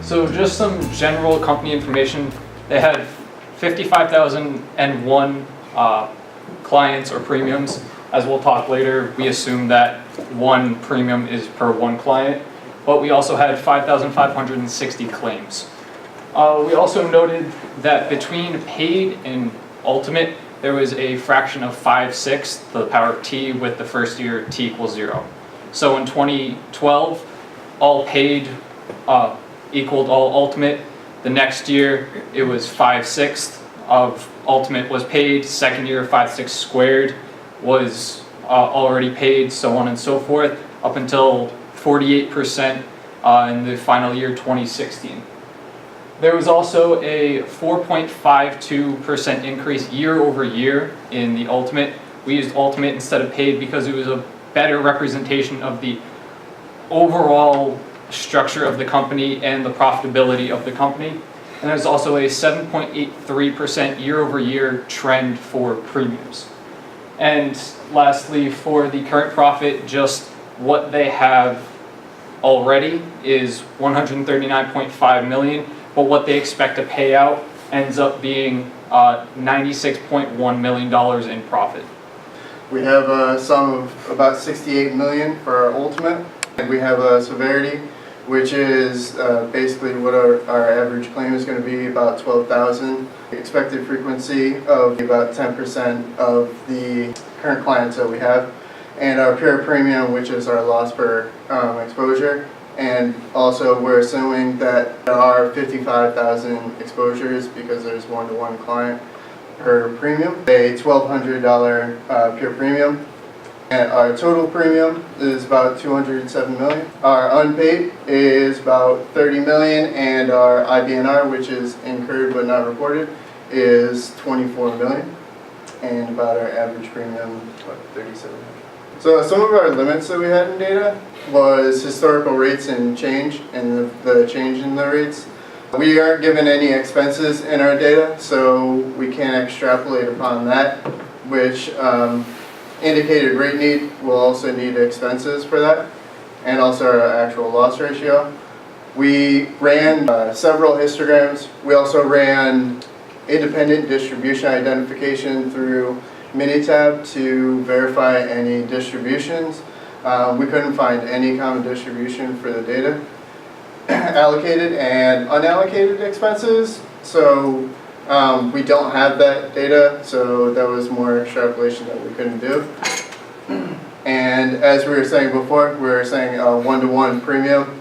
So just some general company information. They had 55,001 clients or premiums. As we'll talk later, we assume that one premium is per one client, but we also had 5,560 claims. We also noted that between paid and ultimate, there was a fraction of 5/6 to the power of t, with the first year t equals 0. So in 2012, all paid equaled all ultimate. The next year, it was 5/6 of ultimate was paid. Second year, 5/6 squared was already paid, so on and so forth, up until 48% in the final year, 2016. There was also a 4.52% increase year over year in the ultimate. We used ultimate instead of paid because it was a better representation of the overall structure of the company and the profitability of the company. And there's also a 7.83% year over year trend for premiums. And lastly, for the current profit, just what they have already is $139.5 million, but what they expect to pay out ends up being $96.1 million in profit. We have a sum of about $68 million for our ultimate. And we have a severity, which is basically what our average claim is going to be, about 12,000. Expected frequency of about 10% of the current clients that we have. And our pure premium, which is our loss per exposure. And also we're assuming that there are 55,000 exposures because there's one-to-one client per premium. A $1,200 pure premium. And our total premium is about $207 million. Our unpaid is about $30 million, and our IBNR, which is incurred but not reported, is $24 million. And about our average premium, about $3,700. So some of our limits that we had in data was historical rates and change, and the change in the rates. We aren't given any expenses in our data, so we can't extrapolate upon that, which indicated rate need will also need expenses for that, and also our actual loss ratio. We ran several histograms. We also ran independent distribution identification through Minitab to verify any distributions. We couldn't find any common distribution for the data. Allocated and unallocated expenses, so we don't have that data, so that was more extrapolation that we couldn't do. And as we were saying before, we were saying one-to-one premium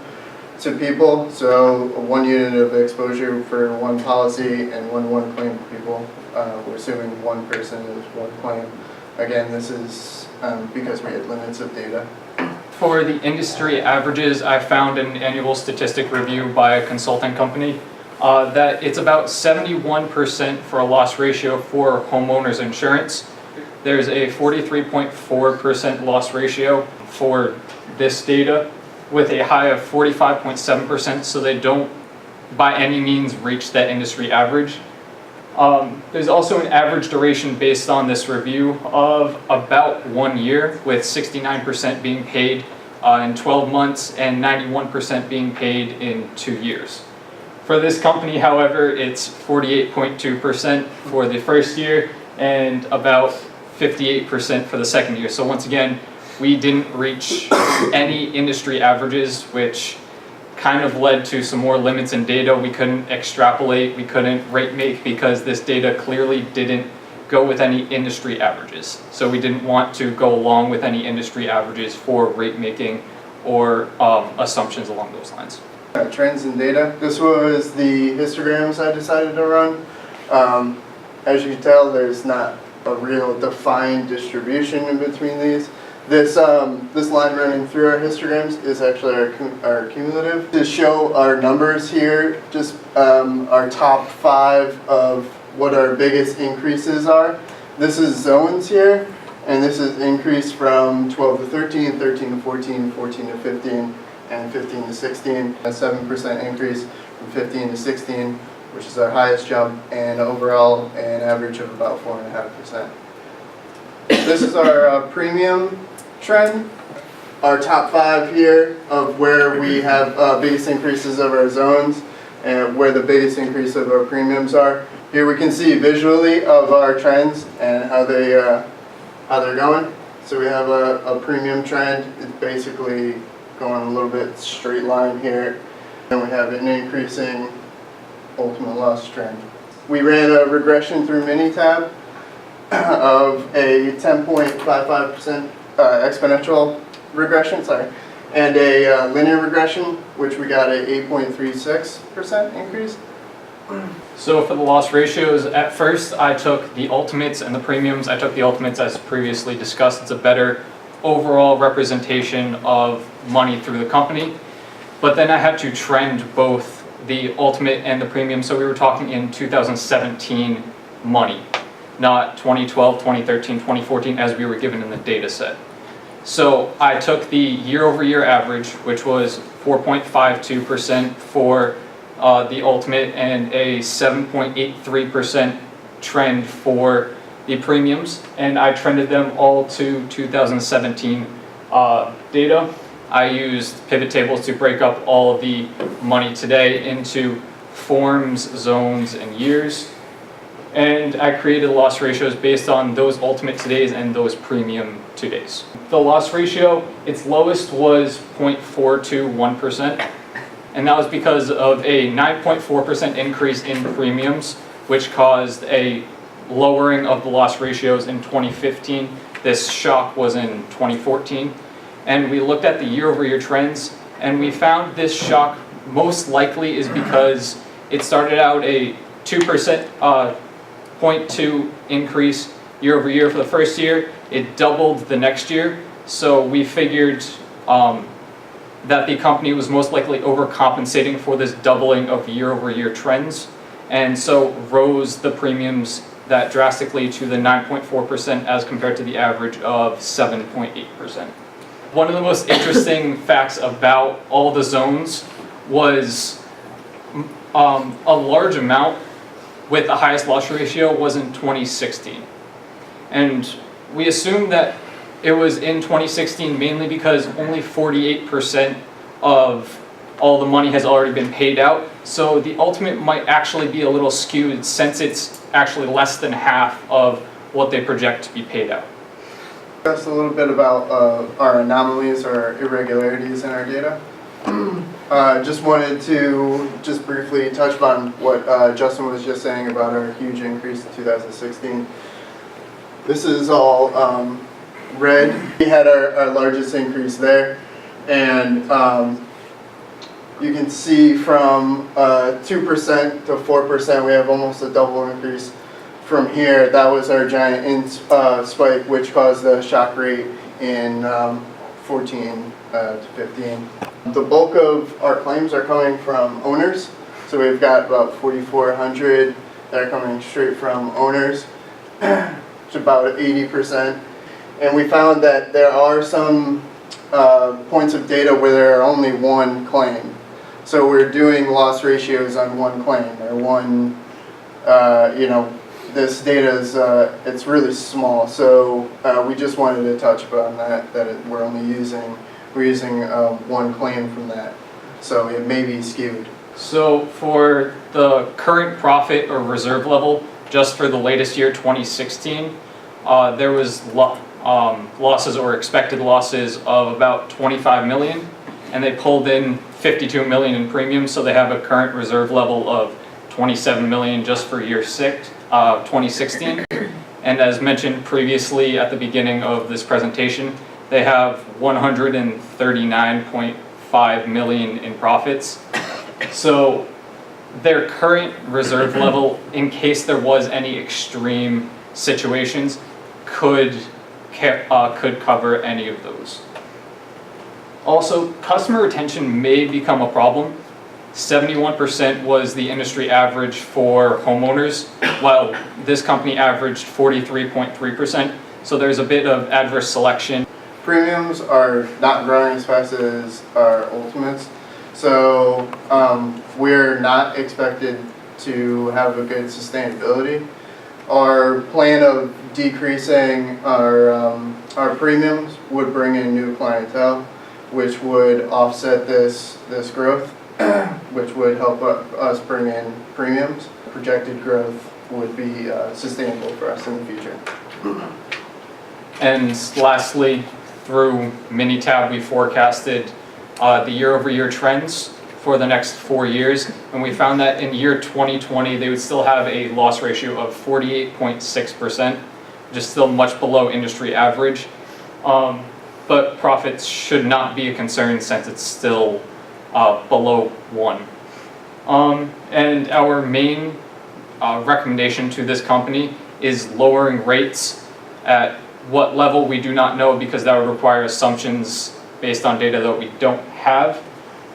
to people, so 1 unit of exposure for one policy and one claim for people. We're assuming one person is one claim. Again, this is because we had limits of data. For the industry averages, I found an annual statistic review by a consulting company that it's about 71% for a loss ratio for homeowners insurance. There's a 43.4% loss ratio for this data, with a high of 45.7%, so they don't by any means reach that industry average. There's also an average duration based on this review of about 1 year, with 69% being paid in 12 months and 91% being paid in 2 years. For this company, however, it's 48.2% for the first year and about 58% for the second year. So once again, we didn't reach any industry averages, which kind of led to some more limits in data. We couldn't extrapolate, we couldn't rate make, because this data clearly didn't go with any industry averages. So we didn't want to go along with any industry averages for rate making or assumptions along those lines. Trends in data. This was the histograms I decided to run. As you can tell, there's not a real defined distribution in between these. This line running through our histograms is actually our cumulative. To show our numbers here, just our top 5 of what our biggest increases are. This is zones here, and this is increase from 12 to 13, 13 to 14, 14 to 15, and 15 to 16. A 7% increase from 15 to 16, which is our highest jump, and overall an average of about 4.5%. This is our premium trend. our top 5 here of where we have biggest increases of our zones and where the biggest increase of our premiums are. Here we can see visually of our trends and how they're going. So we have a premium trend. It's basically going a little bit straight line here. And we have an increasing ultimate loss trend. We ran a regression through Minitab of a 10.55% exponential regression, and a linear regression, which we got a 8.36% increase. So for the loss ratios, at first I took the ultimates and the premiums. I took the ultimates as previously discussed. It's a better overall representation of money through the company. But then I had to trend both the ultimate and the premium. So we were talking in 2017 money, not 2012, 2013, 2014 as we were given in the data set. So I took the year-over-year average, which was 4.52% for the ultimate and a 7.83% trend for the premiums, and I trended them all to 2017 data. I used pivot tables to break up all of the money today into forms, zones, and years. And I created loss ratios based on those ultimate todays and those premium todays. The loss ratio, its lowest was 0.421%, and that was because of a 9.4% increase in premiums, which caused a lowering of the loss ratios in 2015. This shock was in 2014. And we looked at the year-over-year trends, and we found this shock most likely is because it started out a 2%, 0.2 increase year over year for the first year. It doubled the next year. So we figured that the company was most likely overcompensating for this doubling of year-over-year trends, and so rose the premiums that drastically to the 9.4% as compared to the average of 7.8%. One of the most interesting facts about all the zones was a large amount with the highest loss ratio was in 2016. And we assume that it was in 2016 mainly because only 48% of all the money has already been paid out. So the ultimate might actually be a little skewed since it's actually less than half of what they project to be paid out. Just a little bit about our anomalies or irregularities in our data. Just wanted to just briefly touch on what Justin was just saying about our huge increase in 2016. This is all red. We had our largest increase there, and you can see from 2% to 4% we have almost a double increase. From here, that was our giant spike, which caused the shock rate in 14 to 15. The bulk of our claims are coming from owners, so we've got about 4,400 that are coming straight from owners, which is about 80%. And we found that there are some points of data where there are only one claim. So we're doing loss ratios on one claim or one, this data is it's really small, so we just wanted to touch upon that we're using one claim from that, so it may be skewed. So for the current profit or reserve level, just for the latest year, 2016, there was losses or expected losses of about 25 million, and they pulled in 52 million in premiums, so they have a current reserve level of 27 million just for year 2016. And as mentioned previously at the beginning of this presentation, they have 139.5 million in profits. So their current reserve level, in case there was any extreme situations, could cover any of those. Also, customer retention may become a problem. 71% was the industry average for homeowners, while this company averaged 43.3%. So there's a bit of adverse selection. Premiums are not growing as fast as our ultimates, so we're not expected to have a good sustainability. Our plan of decreasing our premiums would bring in new clientele. which would offset this growth, which would help us bring in premiums. Projected growth would be sustainable for us in the future. And lastly, through Minitab, we forecasted the year-over-year trends for the next 4 years, and we found that in year 2020, they would still have a loss ratio of 48.6%, which is still much below industry average. But profits should not be a concern since it's still below 1. And our main recommendation to this company is lowering rates. At what level we do not know, because that would require assumptions based on data that we don't have.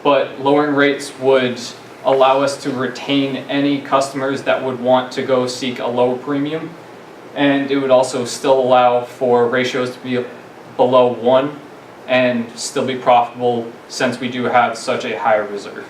But lowering rates would allow us to retain any customers that would want to go seek a low premium. And it would also still allow for ratios to be below 1 and still be profitable since we do have such a high reserve.